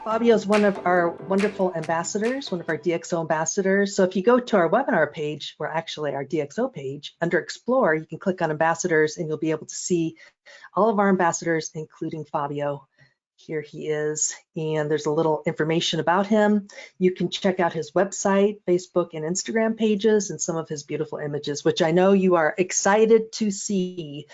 Fabio is one of our wonderful ambassadors, one of our DxO ambassadors. So if you go to our webinar page, or actually our DxO page, under Explore, you can click on ambassadors and you'll be able to see all of our ambassadors, including Fabio. Here he is, and there's a little information about him. You can check out his website, Facebook, and Instagram pages, and some of his beautiful images, which I know you are excited to see.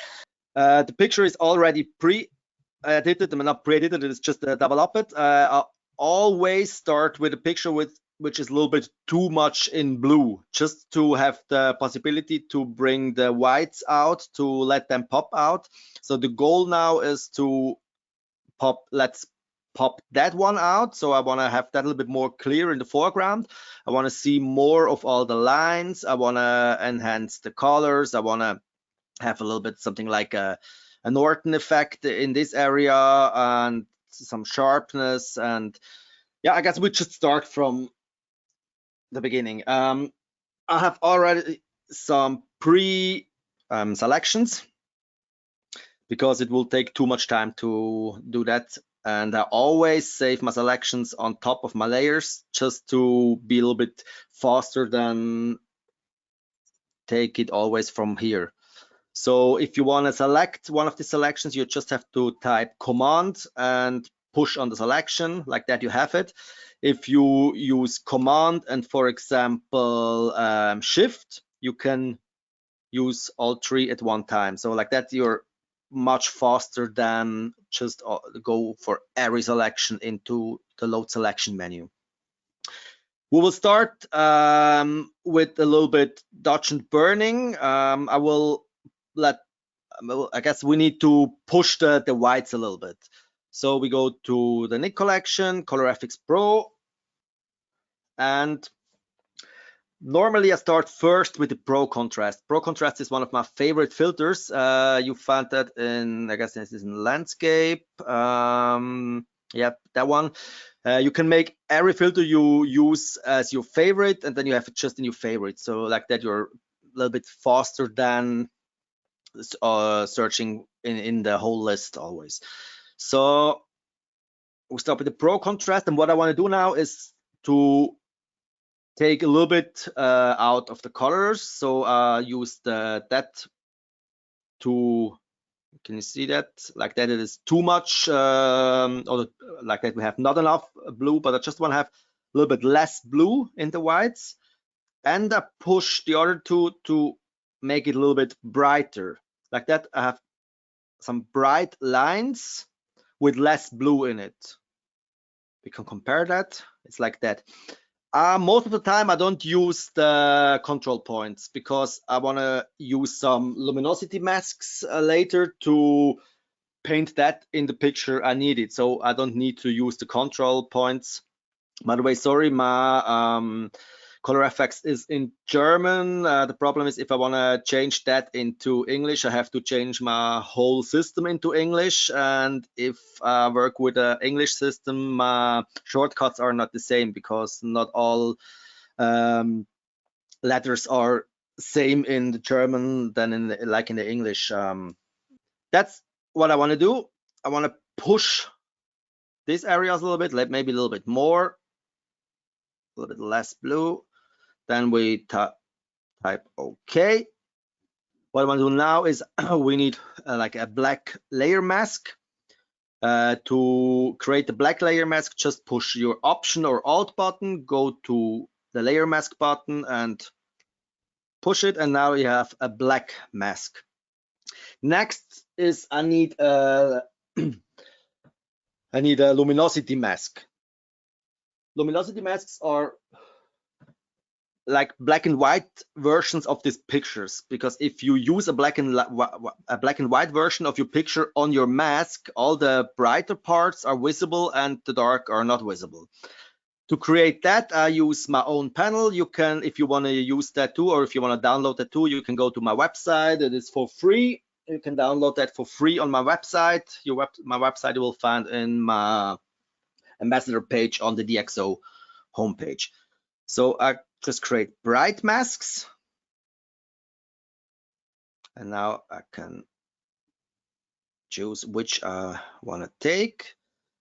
The picture is already pre-edited, not pre-edited, it's just developed it. I always start with a picture which is a little bit too much in blue, just to have the possibility to bring the whites out, to let them pop out. So the goal now is to let's pop that one out. So I want to have that a little bit more clear in the foreground. I want to see more of all the lines. I want to enhance the colors. I want to have a little bit something like a Norton effect in this area and some sharpness. And yeah, I guess we should start from the beginning. I have already some pre-selections because it will take too much time to do that. And I always save my selections on top of my layers just to be a little bit faster than take it always from here. So if you want to select one of the selections, you just have to type Command and push on the selection, like that you have it. If you use Command and, for example, Shift, you can use all three at one time. So like that, you're much faster than just go for every selection into the load selection menu. We will start with a little bit dodge and burning. I guess we need to push the whites a little bit. So we go to the Nik Collection, Color Efex Pro, and normally I start first with the Pro Contrast. Pro Contrast is one of my favorite filters. You found that in, I guess this is in Landscape. Yeah, that one. You can make every filter you use as your favorite, and then you have it just in your favorite. So like that, you're a little bit faster than searching in the whole list always. So we'll start with the Pro Contrast, and what I want to do now is to take a little bit out of the colors. So use that to, can you see that? Like that it is too much, or like that we have not enough blue, but I just want to have a little bit less blue in the whites. And I push the other two to make it a little bit brighter. Like that, I have some bright lines with less blue in it. We can compare that. It's like that. Most of the time, I don't use the control points because I want to use some luminosity masks later to paint that in the picture I need it. So I don't need to use the control points. By the way, sorry, my Color Efex is in German. The problem is if I want to change that into English, I have to change my whole system into English. And if I work with an English system, my shortcuts are not the same because not all letters are same in the German than in like in the English. That's what I want to do. I want to push these areas a little bit, like maybe a little bit more, a little bit less blue. Then we type OK. What I want to do now is we need like a black layer mask. To create the black layer mask, just push your Option or Alt button, go to the layer mask button and push it, and now you have a black mask. Next is I need a luminosity mask. Luminosity masks are like black and white versions of these pictures, because if you use a black and white version of your picture on your mask, all the brighter parts are visible and the dark are not visible. To create that, I use my own panel. You can, if you want to use that too, or if you want to download that too, you can go to my website. It is for free. You can download that for free on my website. My website you will find in my ambassador page on the DxO homepage. So I just create bright masks, and now I can choose which I want to take.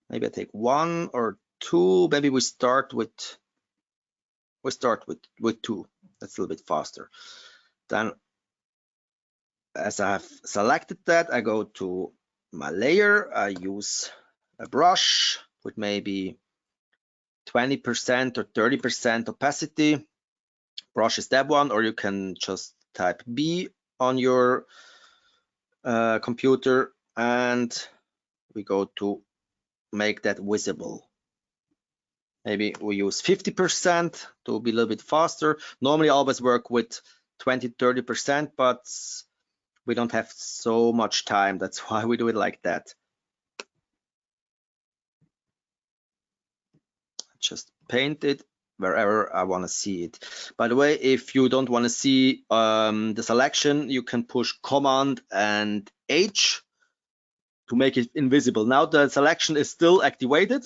Maybe I take 1 or 2. Maybe we start with 2. That's a little bit faster. Then, as I have selected that, I go to my layer. I use a brush with maybe 20% or 30% opacity. Brush is that one, or you can just type B on your computer, and we go to make that visible. Maybe we use 50% to be a little bit faster. Normally I always work with 20-30%, but we don't have so much time. That's why we do it like that. Just paint it wherever I want to see it. By the way, if you don't want to see the selection, you can push Command and H to make it invisible. Now the selection is still activated,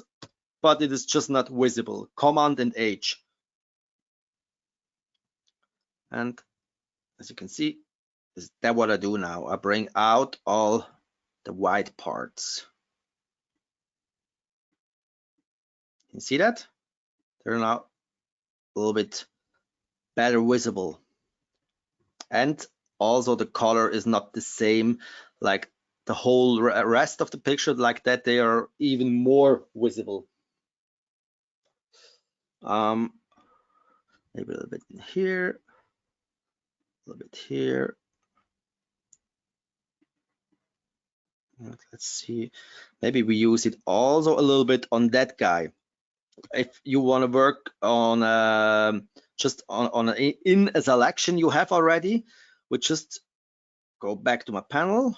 but it is just not visible. Command and H. And as you can see, is that what I do now? I bring out all the white parts. You see that? They're now a little bit better visible. And also the color is not the same like the whole rest of the picture, like that they are even more visible. Maybe a little bit in here, a little bit here. Let's see, maybe we use it also a little bit on that guy. If you want to work on just in a selection you have already, we just go back to my panel.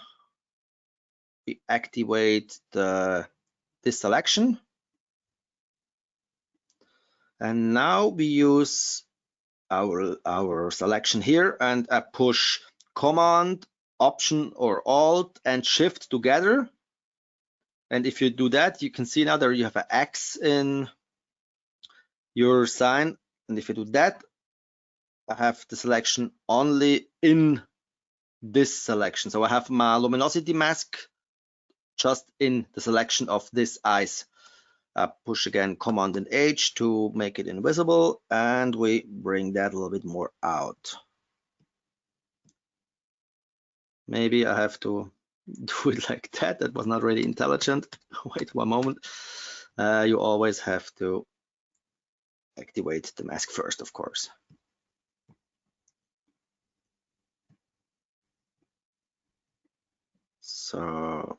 We activate this selection, and now we use our selection here, and I push Command, Option or Alt and Shift together. And if you do that, you can see now there you have an X in your sign. And if you do that, I have the selection only in this selection. So I have my luminosity mask just in the selection of this eyes. I push again Command and H to make it invisible, and we bring that a little bit more out. Maybe I have to do it like that. That was not really intelligent. Wait one moment. You always have to activate the mask first, of course. So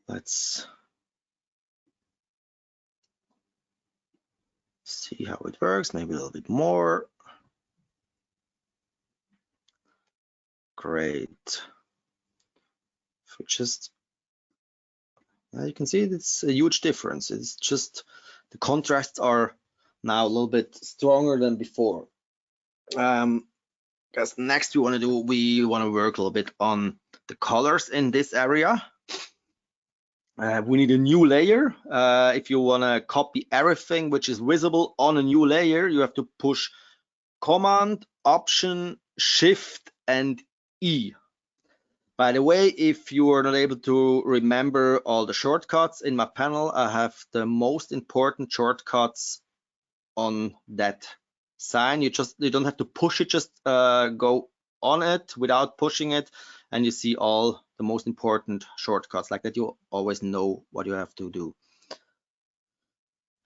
let's see how it works. Maybe a little bit more. Great. If we just, you can see it's a huge difference. It's just the contrasts are now a little bit stronger than before. Because next we want to work a little bit on the colors in this area. We need a new layer. If you want to copy everything which is visible on a new layer, you have to push Command, Option, Shift, and E. By the way, if you are not able to remember all the shortcuts in my panel, I have the most important shortcuts on that sign. You don't have to push it, just go on it without pushing it, and you see all the most important shortcuts. Like that, you always know what you have to do.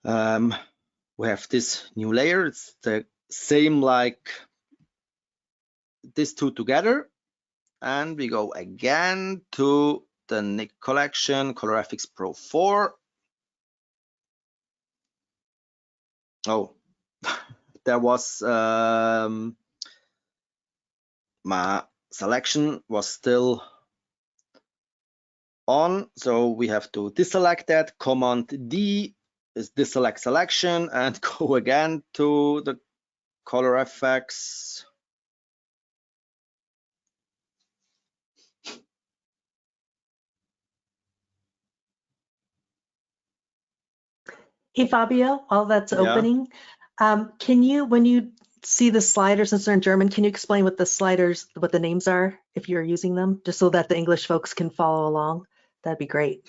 We have this new layer. It's the same like these two together, and we go again to the Nik Collection, Color Efex Pro 4. Oh, there was my selection was still on, so we have to deselect that. Command D is deselect selection, and go again to the Color Efex. Hey Fabio, while that's opening, can you, when you see the sliders, since they're in German, can you explain what the sliders, what the names are if you're using them, just so that the English folks can follow along? That'd be great.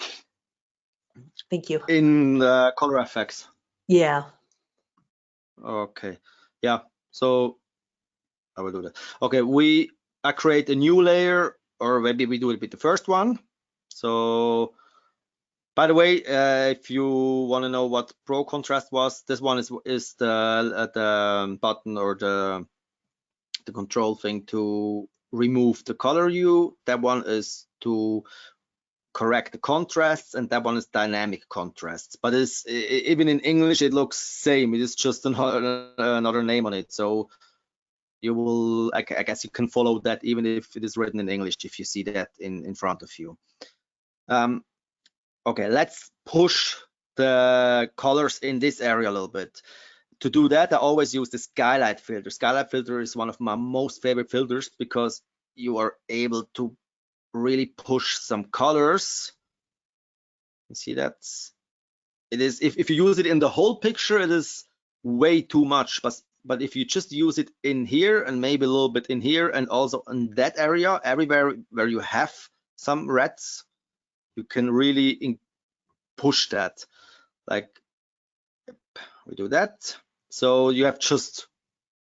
Thank you. In the color effects. Yeah. Okay. Yeah. So I will do that. Okay. I create a new layer, or maybe we do it with the first one. So, by the way, if you want to know what Pro Contrast was, this one is the button or the control thing to remove the color hue. That one is to correct the contrasts, and that one is dynamic contrasts. But it's even in English it looks same. It is just another name on it. So you will, I guess you can follow that even if it is written in English, if you see that in front of you. Okay, let's push the colors in this area a little bit. To do that, I always use the skylight filter. Skylight filter is one of my most favorite filters because you are able to really push some colors. You see that? It is, if you use it in the whole picture, it is way too much. But if you just use it in here and maybe a little bit in here and also in that area, everywhere where you have some reds, you can really push that. Like we do that. So you have just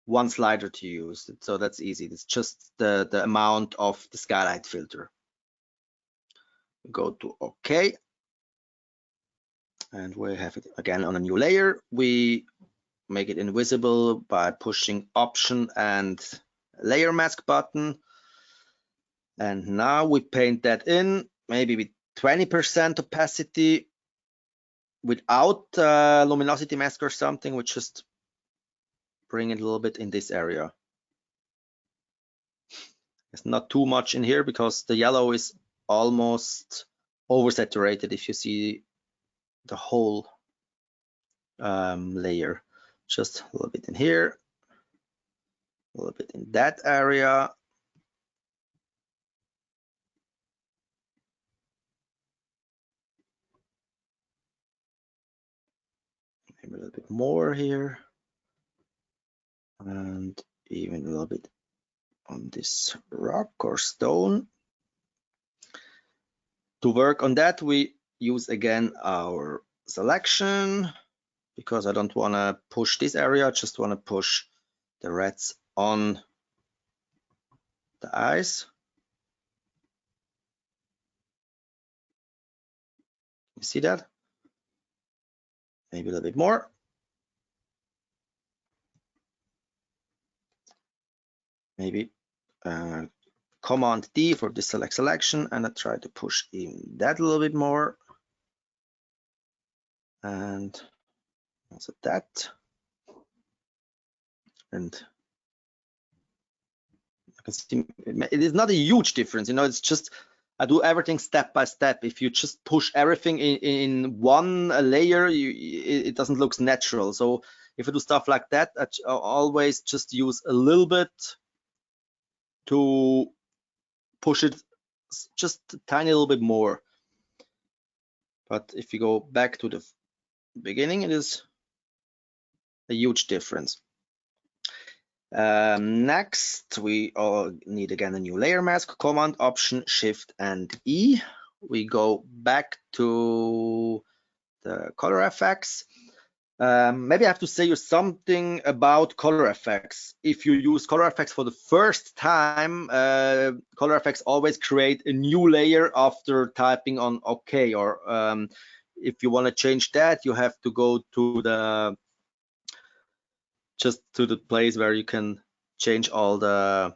one slider to use. So that's easy. It's just the amount of the skylight filter. Go to OK. And we have it again on a new layer. We make it invisible by pushing Option and Layer Mask button. And now we paint that in, maybe with 20% opacity without Luminosity Mask or something. We just bring it a little bit in this area. It's not too much in here because the yellow is almost oversaturated if you see the whole layer. Just a little bit in here, a little bit in that area. Maybe a little bit more here. And even a little bit on this rock or stone. To work on that, we use again our selection because I don't want to push this area, I just want to push the reds on the eyes. You see that? Maybe a little bit more. Maybe Command D for the select selection, and I try to push in that a little bit more. And also that. And I can see it is not a huge difference, you know, it's just I do everything step by step. If you just push everything in one layer, it doesn't look natural. So if I do stuff like that, I always just use a little bit to push it just a tiny little bit more. But if you go back to the beginning, it is a huge difference. Next, we all need again a new layer mask. Command, Option, Shift, and E. We go back to the color effects. Maybe I have to say you something about color effects. If you use color effects for the first time, color effects always create a new layer after typing on OK. Or if you want to change that, you have to go to the place where you can change all the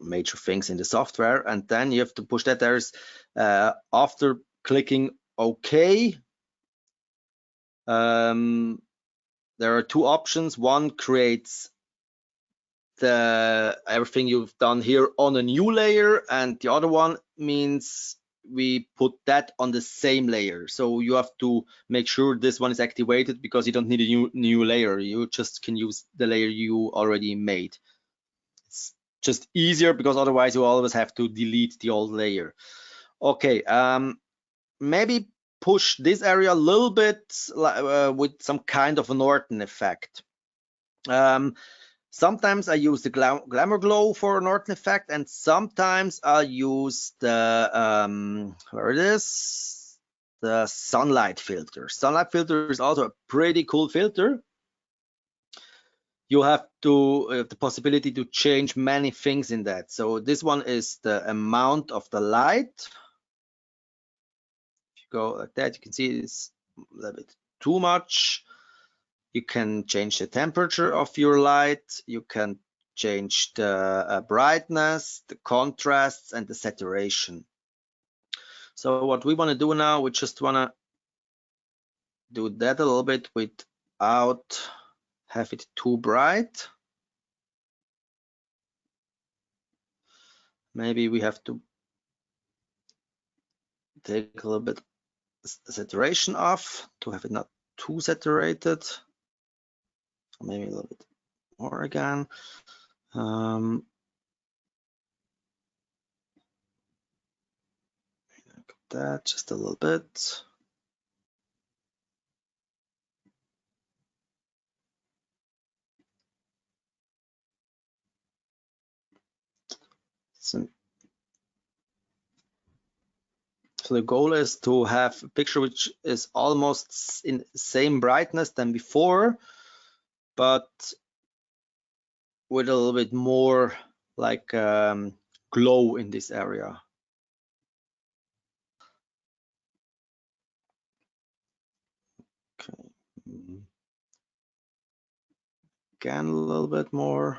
major things in the software, and then you have to push that. There's after clicking OK, there are two options. One creates everything you've done here on a new layer, and the other one means we put that on the same layer. So you have to make sure this one is activated because you don't need a new layer. You just can use the layer you already made. It's just easier because otherwise you always have to delete the old layer. Okay, maybe push this area a little bit with some kind of a Norton effect. Sometimes I use the Glamour Glow for Northern effect, and sometimes I'll use the where it is, the sunlight filter. Sunlight filter is also a pretty cool filter. You have to the possibility to change many things in that. So this one is the amount of the light. If you go like that, you can see it's a little bit too much. You can change the temperature of your light. You can change the brightness, the contrasts, and the saturation. So what we want to do now, we just want to do that a little bit without have it too bright. Maybe we have to take a little bit saturation off to have it not too saturated. Maybe a little bit more again. That just a little bit. So the goal is to have a picture which is almost in same brightness than before, but with a little bit more like glow in this area. Okay. Again, a little bit more,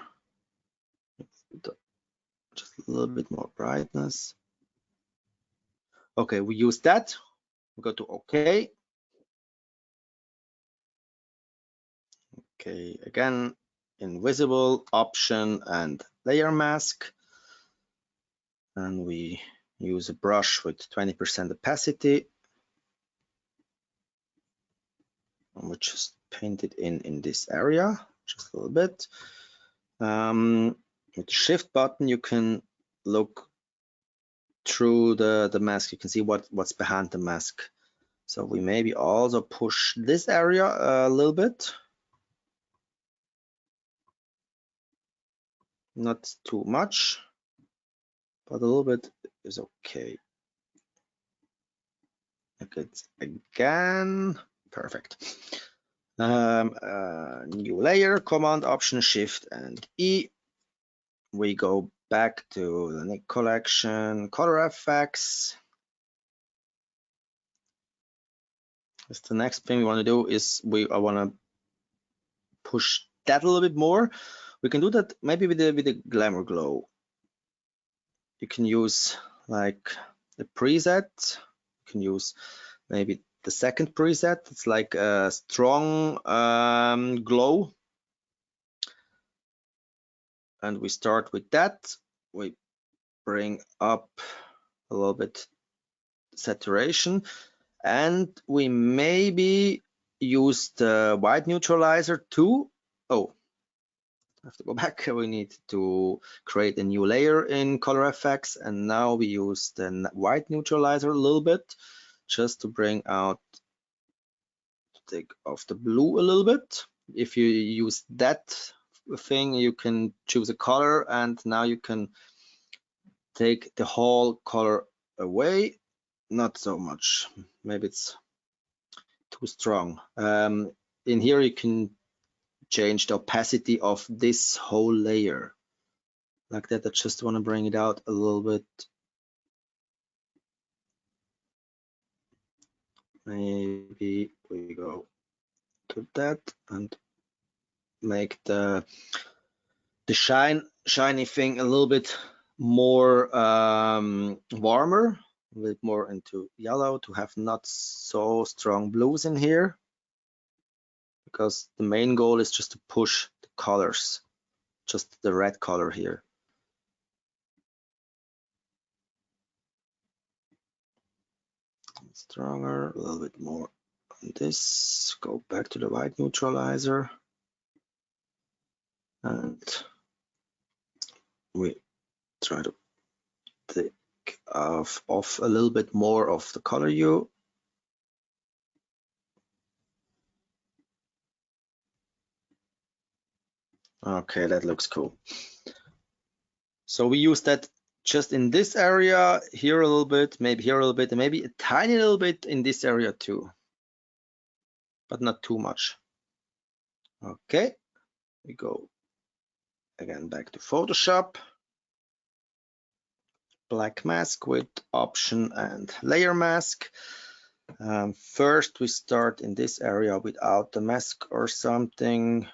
just a little bit more brightness. Okay, we use that. We go to OK. Okay, again, invisible, option, and layer mask. And we use a brush with 20% opacity. And we just paint it in this area, just a little bit. With the shift button, you can look through the mask. You can see what's behind the mask. So we maybe also push this area a little bit. Not too much, but a little bit is okay. Okay, again, perfect. New layer, Command, Option, Shift, and E. We go back to the Nik Collection, Color Effects. The next thing we want to do is I want to push that a little bit more. We can do that maybe with the Glamour Glow. You can use like the preset. You can use maybe the second preset. It's like a strong glow. And we start with that. We bring up a little bit saturation, and we maybe use the white neutralizer too. Oh, I have to go back. We need to create a new layer in Color Effects, and now we use the white neutralizer a little bit just to bring out, take off the blue a little bit. If you use that thing, you can choose a color, and now you can take the whole color away. Not so much, maybe it's too strong. In here you can change the opacity of this whole layer like that. I just want to bring it out a little bit. Maybe we go to that and make the shiny thing a little bit more warmer, a bit more into yellow to have not so strong blues in here, because the main goal is just to push the colors, just the red color here. Stronger, a little bit more on this. Go back to the white neutralizer, and we try to take off a little bit more of the color hue. Okay, that looks cool. So we use that just in this area, here a little bit, maybe here a little bit, and maybe a tiny little bit in this area too, but not too much. Okay, we go again back to Photoshop. Black mask with option and layer mask. First, we start in this area without the mask or something.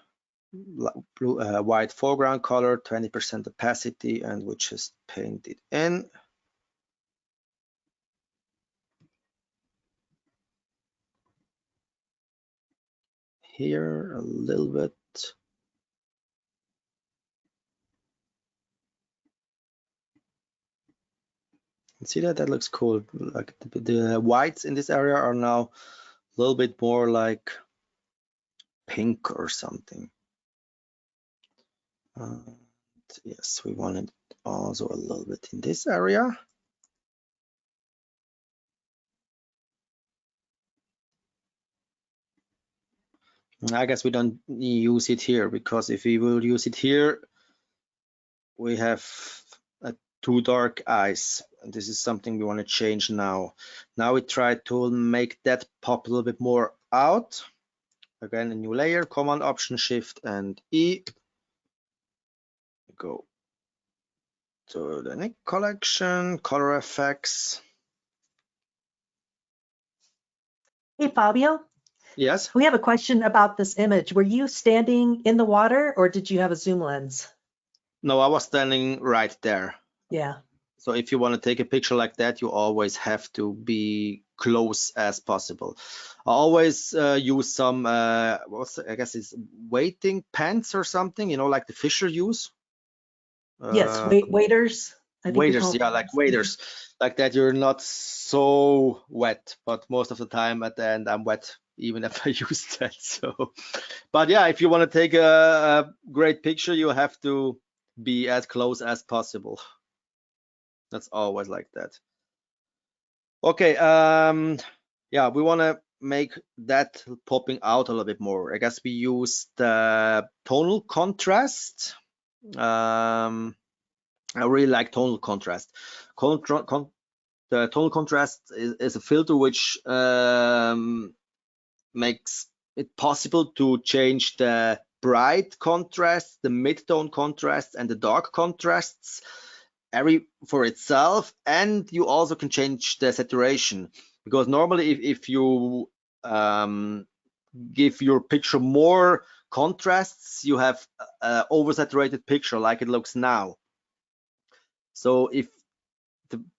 Blue, white foreground color, 20% opacity, and we just paint it in. Here a little bit. See that? That looks cool. Like the whites in this area are now a little bit more like pink or something. Yes, we want it also a little bit in this area. I guess we don't use it here, because if we will use it here, we have too dark eyes, and this is something we want to change now. Now we try to make that pop a little bit more out. Again, a new layer, Command Option Shift and E. Go to the Nik Collection, Color Effects. Hey, Fabio. Yes. We have a question about this image. Were you standing in the water or did you have a zoom lens? No, I was standing right there. Yeah. So if you want to take a picture like that, you always have to be close as possible. I always use some, I guess it's weighting pants or something, you know, like the fisher use. Yes, waders. I think waders, yeah, like waders, like that. You're not so wet, but most of the time at the end I'm wet, even if I use that. So, but yeah, if you want to take a great picture, you have to be as close as possible. That's always like that. Okay, yeah, we want to make that popping out a little bit more. I guess we use the tonal contrast. I really like tonal contrast. The tonal contrast is a filter which makes it possible to change the bright contrast, the mid-tone contrast, and the dark contrasts for itself, and you also can change the saturation, because normally if you give your picture more contrasts, you have an oversaturated picture like it looks now. So if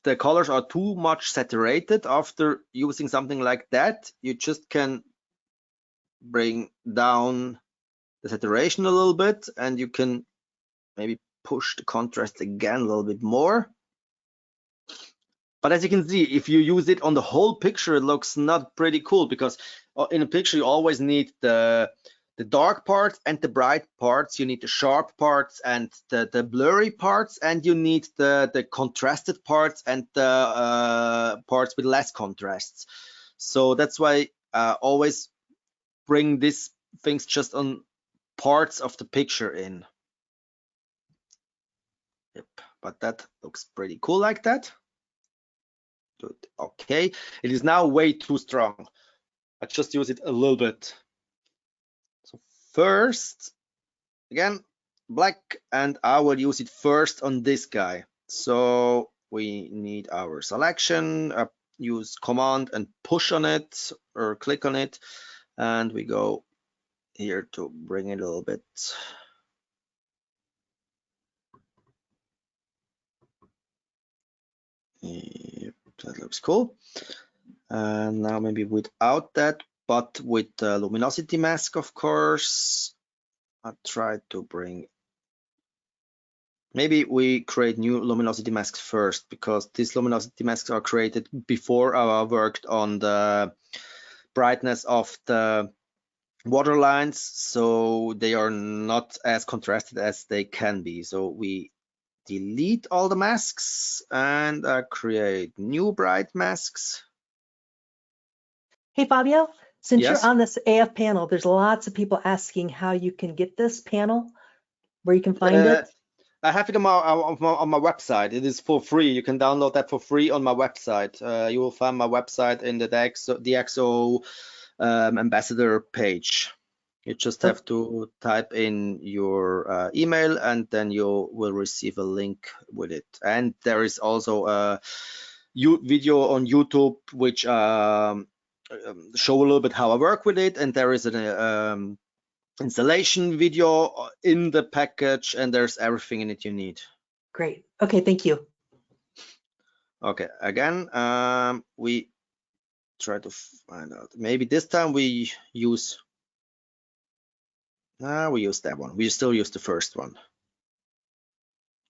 the colors are too much saturated after using something like that, you just can bring down the saturation a little bit, and you can maybe push the contrast again a little bit more. But as you can see, if you use it on the whole picture, it looks not pretty cool, because in a picture you always need the dark parts and the bright parts. You need the sharp parts and the blurry parts, and you need the contrasted parts and the parts with less contrasts. So that's why always bring these things just on parts of the picture in. Yep, but that looks pretty cool like that. Good. Okay, it is now way too strong. I just use it a little bit. So first, again, black, and I will use it first on this guy. So we need our selection, use Command and push on it or click on it, and we go here to bring it a little bit. Yep, that looks cool. And now maybe without that, but with the Luminosity Mask, of course, I try to bring, maybe we create new Luminosity Masks first, because these Luminosity Masks are created before I worked on the brightness of the water lines, so they are not as contrasted as they can be. So we delete all the masks and create new bright masks. Hey, Fabio, since Yes. you're on this AF panel, there's lots of people asking how you can get this panel. where you can find it? I have it on my website. It is for free. You can download that for free on my website. You will find my website in the DxO Ambassador page. You just have to type in your email, and then you will receive a link with it. And there is also a video on YouTube which show a little bit how I work with it, and there is an installation video in the package, and there's everything in it you need. Great. Okay, thank you. Okay, again, we try to find out. Maybe this time we use that one. We still use the first one.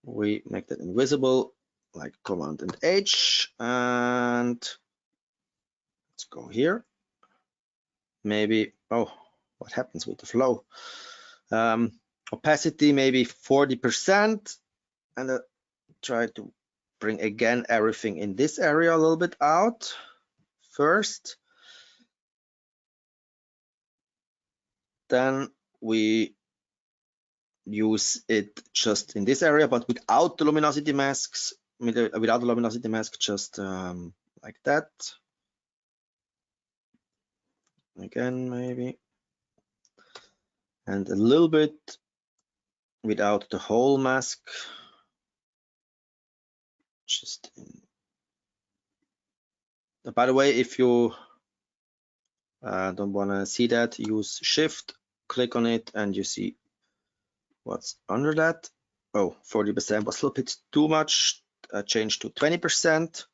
We make that invisible, like Command and H, and let's go here. Maybe, oh, what happens with the flow? Opacity maybe 40%, and try to bring again everything in this area a little bit out first. Then we use it just in this area, but without the luminosity masks, without the luminosity mask, just like that. Again, maybe. And a little bit without the whole mask. Just in. By the way, if you don't want to see that, use Shift, click on it, and you see what's under that. Oh, 40% was a little bit too much. Change to 20%.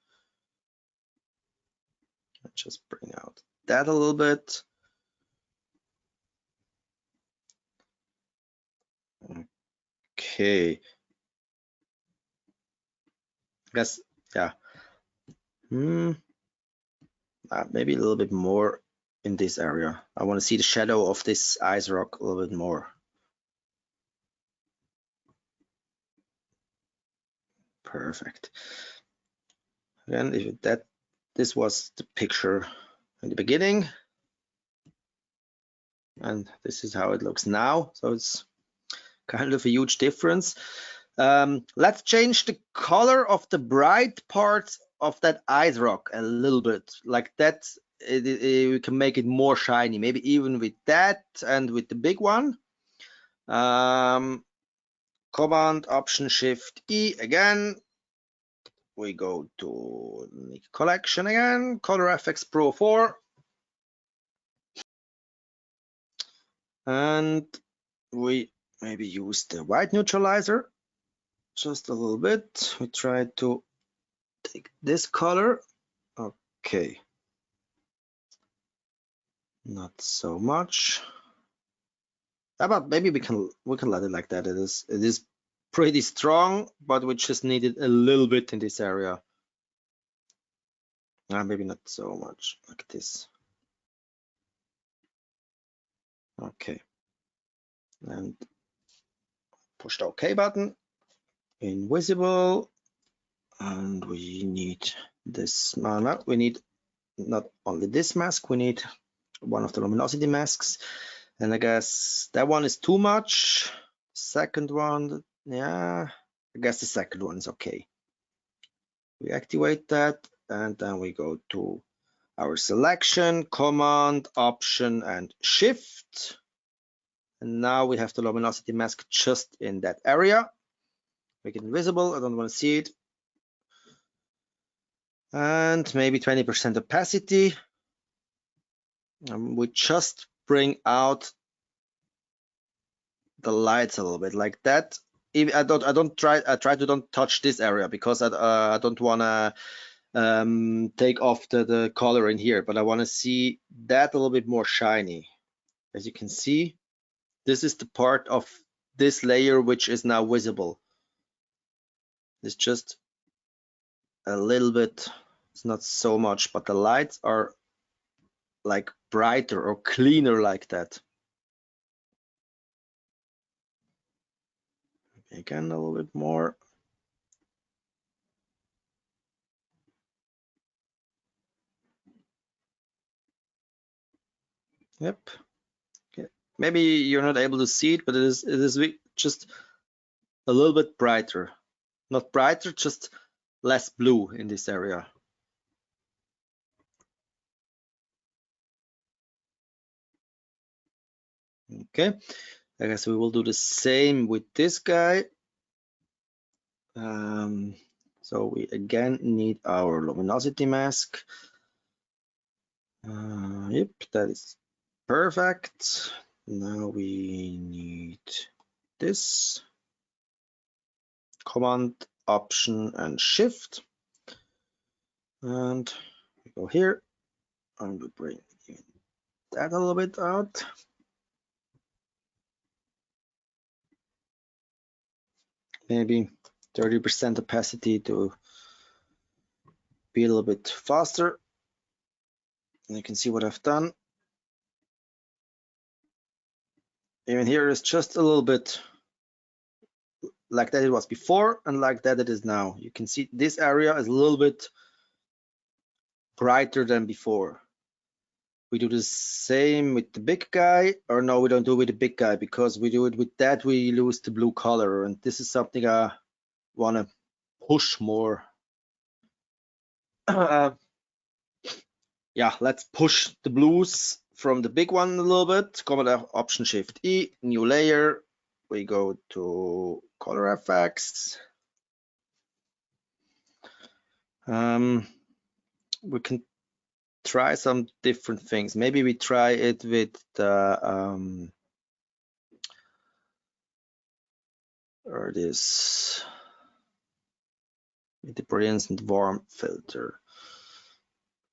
Just bring out that a little bit. Okay. I guess, yeah. Maybe a little bit more in this area. I want to see the shadow of this ice rock a little bit more. Perfect. Again, if this was the picture in the beginning, and this is how it looks now. So it's kind of a huge difference. Let's change the color of the bright parts of that ice rock a little bit, like that. We can make it more shiny, maybe even with that and with the big one. Command Option Shift E again. We go to Nik Collection again, Color Efex Pro 4. And we maybe use the white neutralizer just a little bit. We try to take this color. Okay. Not so much. But maybe we can let it like that. It is pretty strong, but we just need it a little bit in this area. Maybe not so much like this. Okay. And push the OK button. Invisible. And we need this. We need not only this mask, we need one of the luminosity masks. And I guess that one is too much. Second one, yeah, I guess the second one is okay. We activate that, and then we go to our selection, Command, Option, and Shift. And now we have the luminosity mask just in that area. Make it invisible. I don't want to see it. And maybe 20% opacity. We just bring out the lights a little bit like that. I try to don't touch this area because I don't want to take off the color in here, but I want to see that a little bit more shiny. As you can see, this is the part of this layer which is now visible. It's just a little bit, it's not so much, but the lights are like brighter or cleaner like that. Again, a little bit more. Yep. Okay. Maybe you're not able to see it, but it is just a little bit brighter. Not brighter, just less blue in this area. Okay, I guess we will do the same with this guy. So we again need our luminosity mask. Yep, that is perfect. Now we need this. Command, Option, and Shift. And we go here, and we bring that a little bit out. Maybe 30% opacity to be a little bit faster. And you can see what I've done. Even here is just a little bit like that it was before and like that it is now. You can see this area is a little bit brighter than before. We do the same with the big guy, or no, we don't do it with the big guy, because we do it with that, we lose the blue color, and this is something I want to push more. Yeah, let's push the blues from the big one a little bit. Command Option Shift E, new layer. We go to color effects. We can try some different things. Maybe we try it with the or this with the brilliance and warmth filter,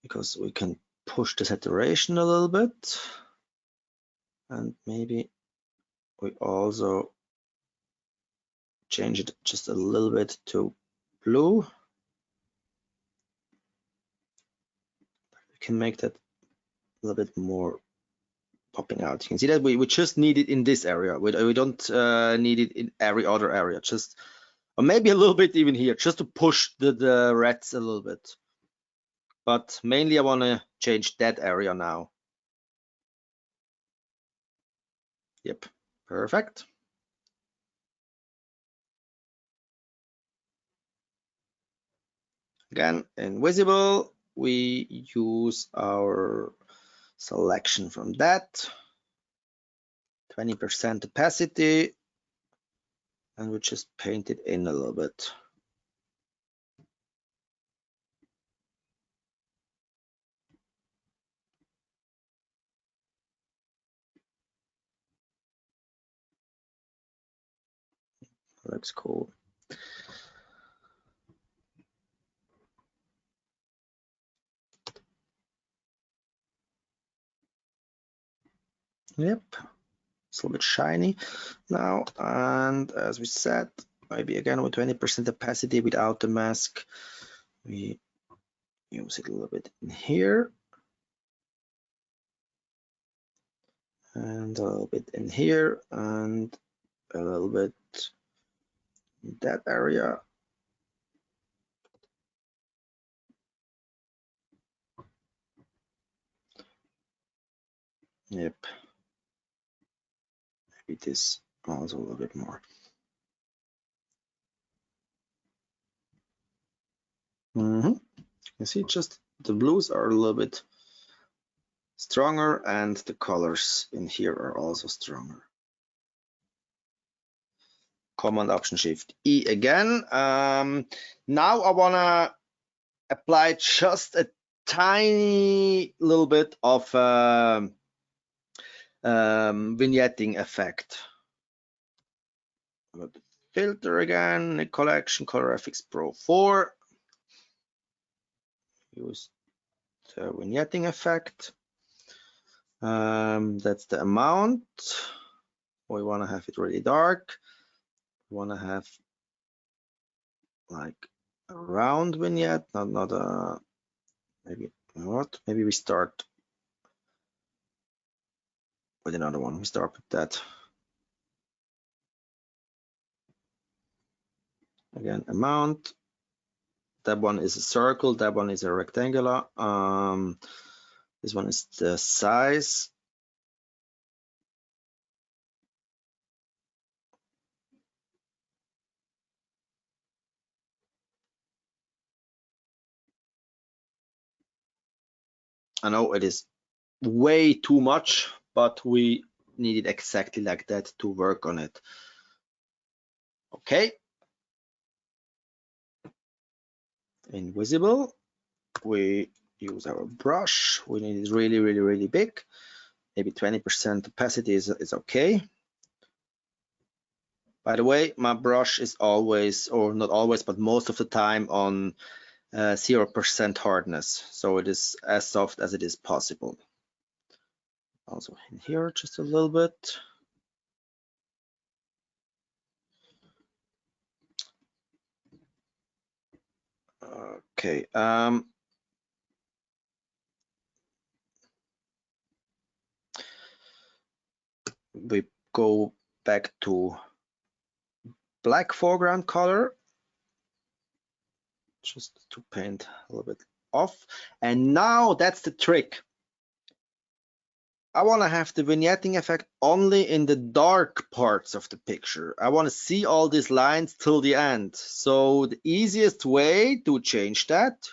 because we can push the saturation a little bit, and maybe we also change it just a little bit to blue. We can make that a little bit more popping out. You can see that we just need it in this area. We don't need it in every other area, just, or maybe a little bit even here, just to push the reds a little bit. But mainly I want to change that area now. Yep, perfect. Again, invisible, we use our selection from that, 20% opacity, and we just paint it in a little bit. Looks cool. Yep, it's a little bit shiny now, and as we said, maybe again with 20% opacity without the mask, we use it a little bit in here and a little bit in here and a little bit in that area. Yep, maybe this also a little bit more. You see, just the blues are a little bit stronger, and the colors in here are also stronger. Command Option Shift E again. Now I want to apply just a tiny little bit of vignetting effect. I'm going to filter again, Nik Collection, Color Efex Pro 4. Use the vignetting effect. That's the amount. We want to have it really dark. We want to have like a round vignette, not a, maybe what? Maybe we start with another one. We start with that. Again, amount. That one is a circle. That one is a rectangular. This one is the size. I know it is way too much, but we need it exactly like that to work on it. Okay. Invisible. We use our brush. We need it really, really, really big. Maybe 20% opacity is okay. By the way, my brush is always, or not always, but most of the time on 0% hardness. So it is as soft as it is possible. Also in here, just a little bit. Okay. We go back to black foreground color, just to paint a little bit off. And now that's the trick. I want to have the vignetting effect only in the dark parts of the picture. I want to see all these lines till the end. So the easiest way to change that,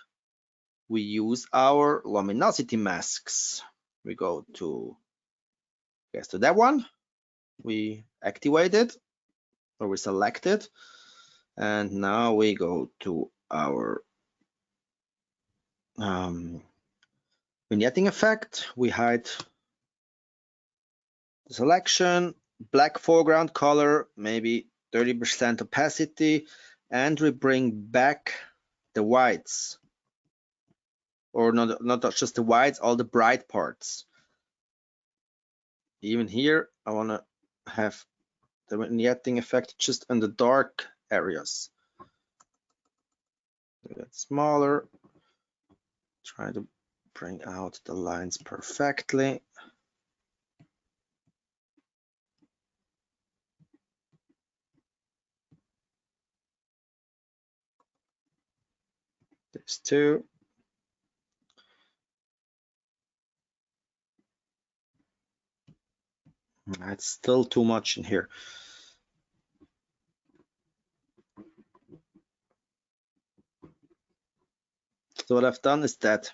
we use our luminosity masks. We go to, yes, to that one. We activate it, or we select it. And now we go to our vignetting effect. We hide the selection, black foreground color, maybe 30% opacity, and we bring back the whites, or not just the whites, all the bright parts. Even here, I want to have the vignetting effect just in the dark areas. Get smaller. Try to bring out the lines perfectly. There's two. It's still too much in here. So what I've done is that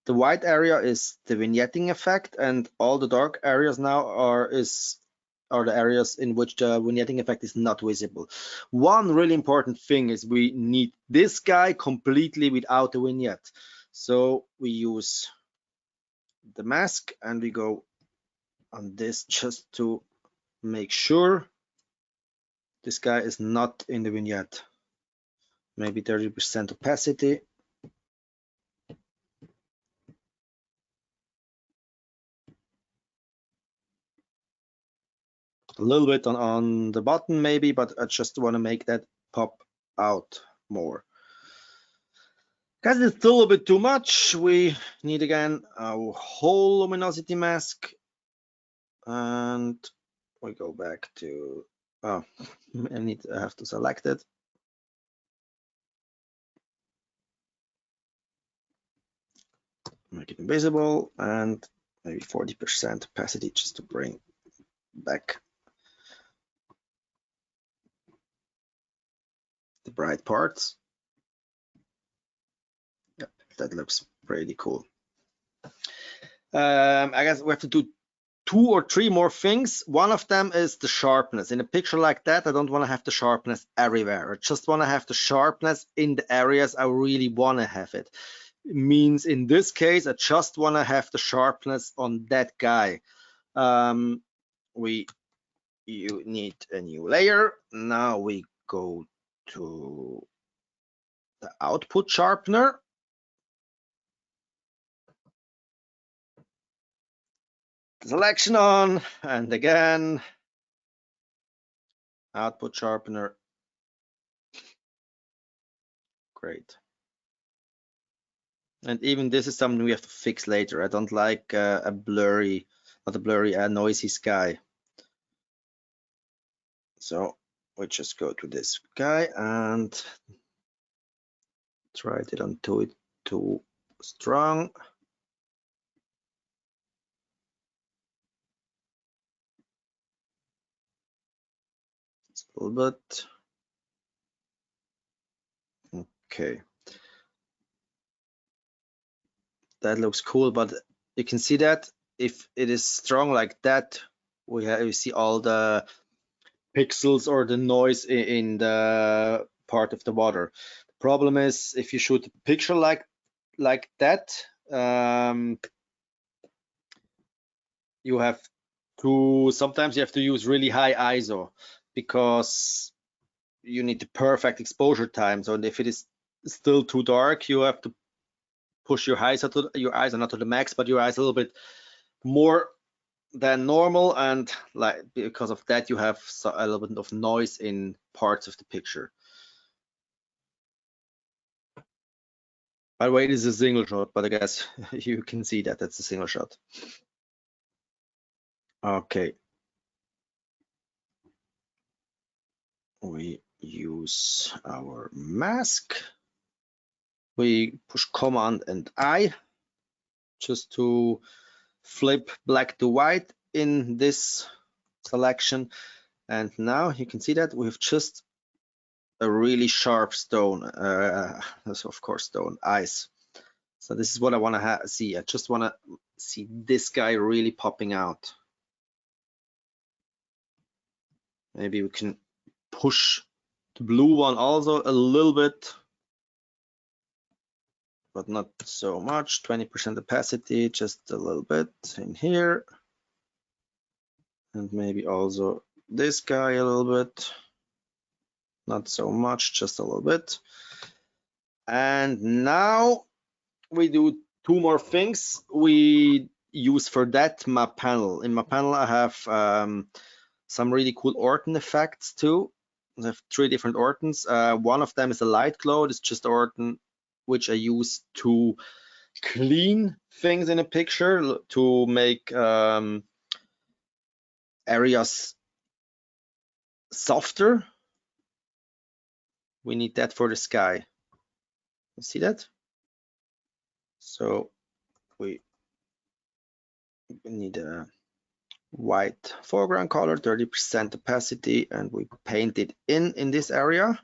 the white area is the vignetting effect, and all the dark areas now are the areas in which the vignetting effect is not visible. One really important thing is we need this guy completely without the vignette. So we use the mask and we go on this just to make sure this guy is not in the vignette. Maybe 30% opacity. A little bit on the bottom maybe, but I just want to make that pop out more. Because it's still a bit too much, we need again our whole luminosity mask, and we go back to, oh, I have to select it. Make it invisible, and maybe 40% opacity just to bring back the bright parts. Yep, that looks pretty cool. I guess we have to do 2 or 3 more things. One of them is the sharpness. In a picture like that, I don't want to have the sharpness everywhere. I just want to have the sharpness in the areas I really want to have it. It means in this case, I just want to have the sharpness on that guy. You need a new layer. Now we go to the output sharpener. Selection on, and again, output sharpener. Great. And even this is something we have to fix later. I don't like a noisy sky. So we just go to this guy and try it until it's too strong. It's a little bit. Okay. that looks cool, but you can see that if it is strong like that, we see all the pixels or the noise in the part of the water. The problem is if you shoot a picture like that, you have to sometimes you have to use really high ISO because you need the perfect exposure time. So if it is still too dark, you have to push your eyes not to the max, but your eyes a little bit more than normal, and like because of that you have a little bit of noise in parts of the picture. By the way, it is a single shot, but I guess you can see that that's a single shot. Okay. We use our mask. We push Command and I just to flip black to white in this selection. And now you can see that we have just a really sharp stone, of course stone, ice. So this is what I want to see. I just want to see this guy really popping out. Maybe we can push the blue one also a little bit, but not so much. 20% opacity, just a little bit in here. And maybe also this guy a little bit. Not so much, just a little bit. And now we do two more things. We use for that my panel. In my panel, I have some really cool Orton effects too. I have 3 different Ortons. One of them is a light glow. It's just Orton, which I use to clean things in a picture, to make areas softer. We need that for the sky. You see that? So we need a white foreground color, 30% opacity, and we paint it in this area.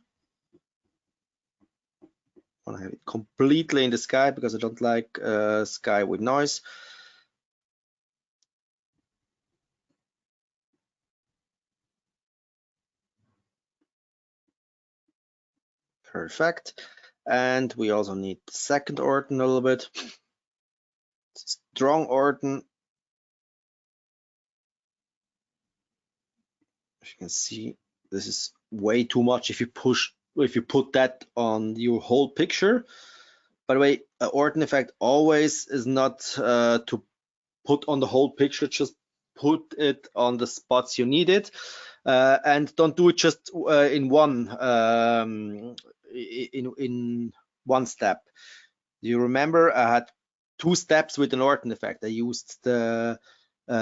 I want to have it completely in the sky because I don't like sky with noise. Perfect. And we also need the second Orton a little bit. Strong Orton. As you can see, this is way too much if you put that on your whole picture. By the way, an Orton effect always is not to put on the whole picture, just put it on the spots you need it, and don't do it just in one step. You remember I had 2 steps with an Orton effect. I used the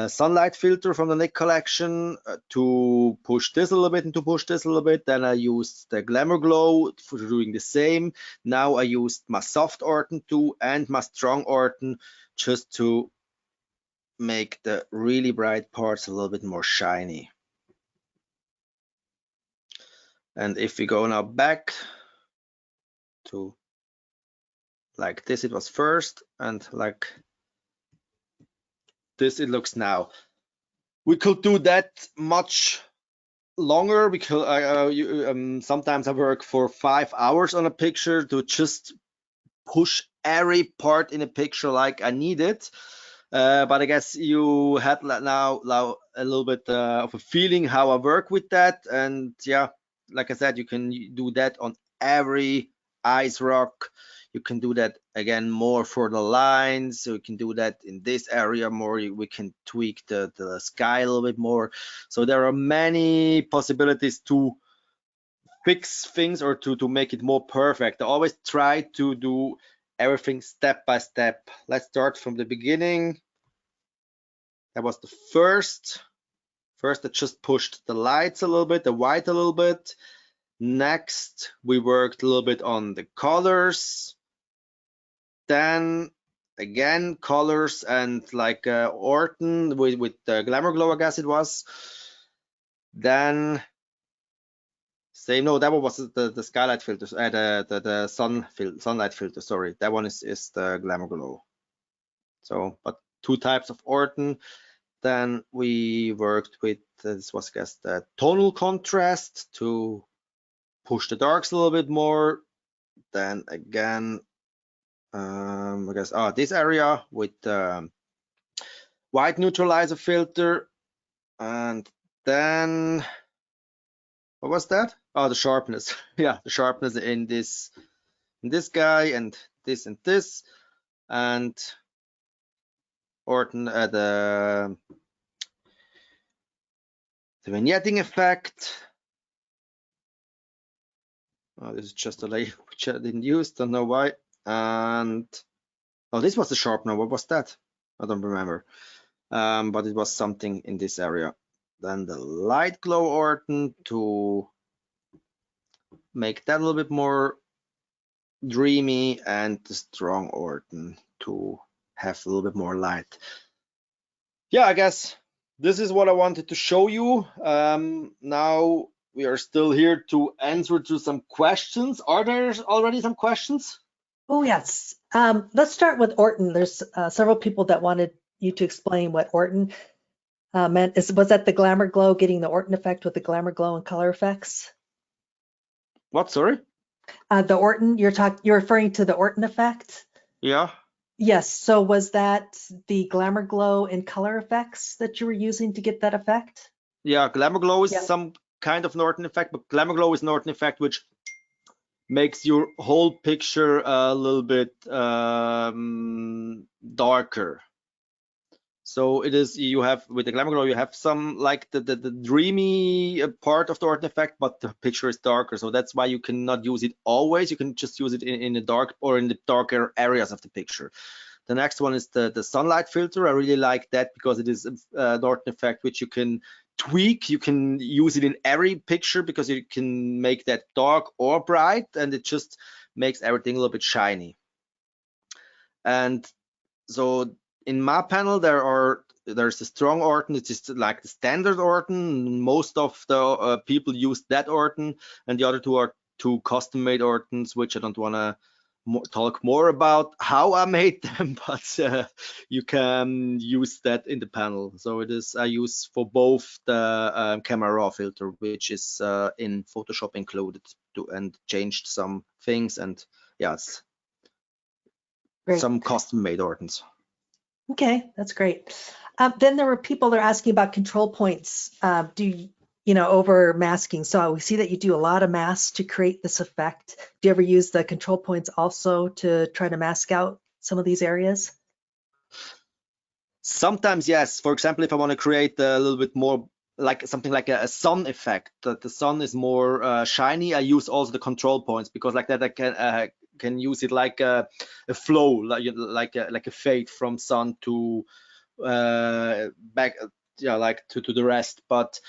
sunlight filter from the Nik Collection to push this a little bit and to push this a little bit. Then I used the Glamour Glow for doing the same. Now I used my soft Orton too and my strong Orton just to make the really bright parts a little bit more shiny. And if we go now back to like this, it was first, and like this it looks now. We could do that much longer because sometimes I work for 5 hours on a picture to just push every part in a picture like I need it. But I guess you had now a little bit of a feeling how I work with that. And yeah, like I said, you can do that on every ice rock. You can do that again more for the lines. So you can do that in this area more. We can tweak the sky a little bit more. So there are many possibilities to fix things or to make it more perfect. I always try to do everything step by step. Let's start from the beginning. That was the first I just pushed the lights a little bit, the white a little bit. Next, we worked a little bit on the colors. Then again, colors and like Orton with the Glamour Glow, I guess it was. Then no, that one was the skylight filter, the sunlight filter. Sorry, that one is the Glamour Glow. So, but two types of Orton. Then we worked with, this was, I guess, the tonal contrast to push the darks a little bit more. Then again, I guess, this area with white neutralizer filter. And then, what was that? Oh, the sharpness. Yeah, the sharpness in this guy and this. And Orton, the vignetting effect. Oh, this is just a layer which I didn't use, don't know why. And oh, this was the sharpener. What was that? I don't remember. But it was something in this area. Then the light glow Orton to make that a little bit more dreamy, and the strong Orton to have a little bit more light. Yeah, I guess this is what I wanted to show you. Now we are still here to answer to some questions. Are there already some questions? Oh, yes. Let's start with Orton. There's several people that wanted you to explain what Orton meant. Was that the Glamour Glow, getting the Orton effect with the Glamour Glow and color effects? What, sorry? The Orton, you're referring to the Orton effect? Yeah. Yes. So was that the Glamour Glow and color effects that you were using to get that effect? Yeah, Glamour Glow is Yeah. some kind of Norton effect, but Glamour Glow is Norton effect which makes your whole picture a little bit darker. So it is, you have with the Glamour Glow, you have some like the dreamy part of the Orton effect, but the picture is darker. So that's why you cannot use it always. You can just use it in the dark or in the darker areas of the picture. The next one is the sunlight filter. I really like that because it is a Norton effect which you can tweak. You can use it in every picture because you can make that dark or bright, and it just makes everything a little bit shiny. And so in my panel there's a strong Orton. It is like the standard Orton. Most of the people use that Orton, and the other two are two custom-made Ortons, which I don't want to talk more about how I made them, but you can use that in the panel. So it is, I use for both the camera raw filter, which is in Photoshop included, and changed some things, and yeah, it's Great. some custom-made Ortons. Okay, that's great. Then there were people that are asking about control points. Over masking. So we see that you do a lot of masks to create this effect. Do you ever use the control points also to try to mask out some of these areas? Sometimes, yes. For example, if I want to create a little bit more like something like a sun effect, that the sun is more shiny, I use also the control points, because like that I can use it like a flow, like a fade from sun to back, yeah, like to the rest. But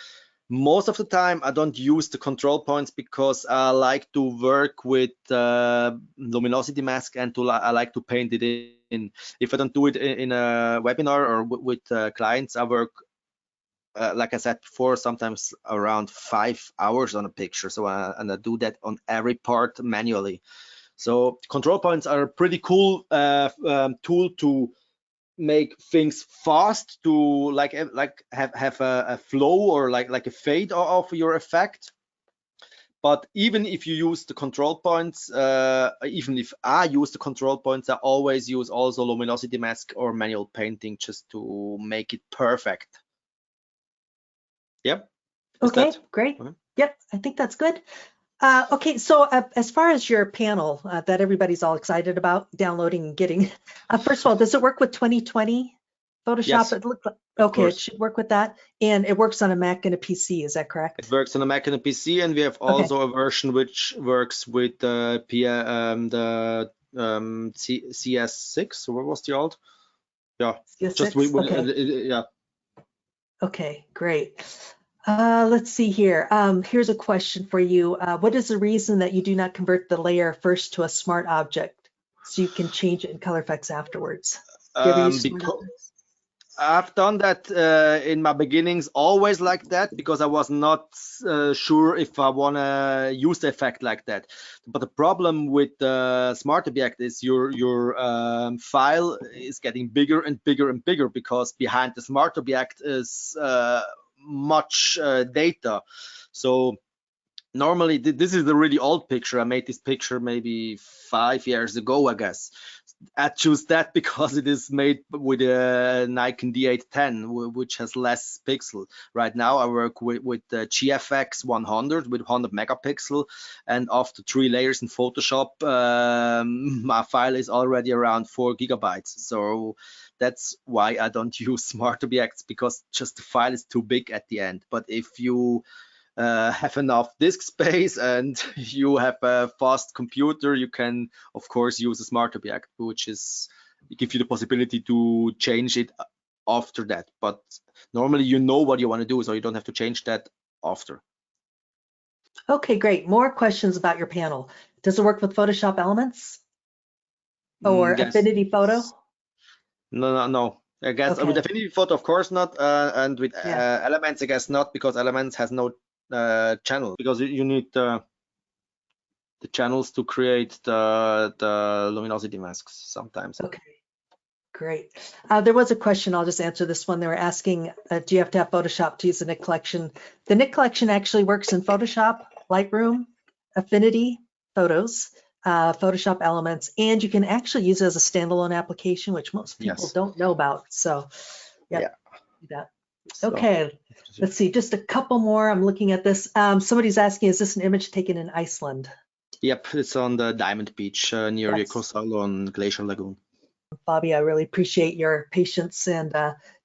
most of the time I don't use the control points because I like to work with Luminosity Mask, and I like to paint it in. If I don't do it in a webinar or with clients, I work like I said before, sometimes around 5 hours on a picture. So and I do that on every part manually. So control points are a pretty cool tool to make things fast, to like have a flow or like a fade of your effect. But even if you use the control points, even if I use the control points, I always use also Luminosity Mask or manual painting just to make it perfect. Yep. Okay, great. Okay. Yep, I think that's good. Okay, so as far as your panel that everybody's all excited about downloading and getting, first of all, does it work with 2020 Photoshop? Yes, it looks like, okay, it should work with that, and it works on a Mac and a PC. Is that correct? It works on a Mac and a PC, and we have also a version which works with the CS6. So what was the old? Yeah, CS6? just yeah. Okay, great. Let's see here. Here's a question for you. What is the reason that you do not convert the layer first to a smart object so you can change it in color effects afterwards? Do you ever use smart objects? I've done that in my beginnings, always like that, because I was not sure if I want to use the effect like that. But the problem with the Smart Object is your file is getting bigger and bigger and bigger, because behind the Smart Object is much data. So normally, this is a really old picture. I made this picture maybe 5 years ago, I guess. I choose that because it is made with a Nikon D810, which has less pixel. Right now, I work with the GFX 100 with 100 megapixel, and after 3 layers in Photoshop, my file is already around 4 gigabytes. So that's why I don't use Smart Objects, because just the file is too big at the end. But if you have enough disk space and you have a fast computer, you can of course use a Smart Object, which is give you the possibility to change it after that. But normally you know what you want to do, so you don't have to change that after. Okay, great. More questions about your panel. Does it work with Photoshop Elements or Yes. Affinity Photo? No. I guess with Affinity Photo, of course not, and with Elements, I guess not, because Elements has no channel, because you need the channels to create the luminosity masks sometimes. Okay, great. There was a question, I'll just answer this one. They were asking, do you have to have Photoshop to use the Nik Collection? The Nik Collection actually works in Photoshop, Lightroom, Affinity Photos, Photoshop Elements, and you can actually use it as a standalone application, which most people don't know about. So, do that. Okay, let's see, just a couple more. I'm looking at this. Somebody's asking, is this an image taken in Iceland? Yep, it's on the Diamond Beach near Yekosalo on Glacier Lagoon. Bobby, I really appreciate your patience and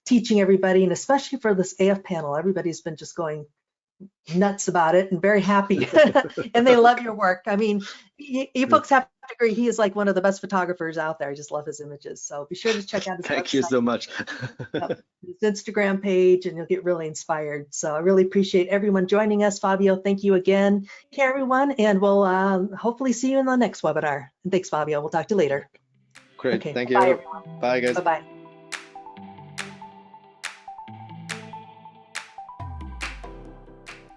teaching everybody, and especially for this AF panel. Everybody's been just going nuts about it and very happy, and they love your work. I mean, you folks have to agree, he is like one of the best photographers out there. I just love his images. So be sure to check out his Thank website. you so much. His Instagram page, and you'll get really inspired. So I really appreciate everyone joining us. Fabio, thank you again. Okay, everyone, and we'll hopefully see you in the next webinar. And thanks, Fabio. We'll talk to you later. Great. Okay, Thank bye, you. everyone. Bye, guys. Bye-bye.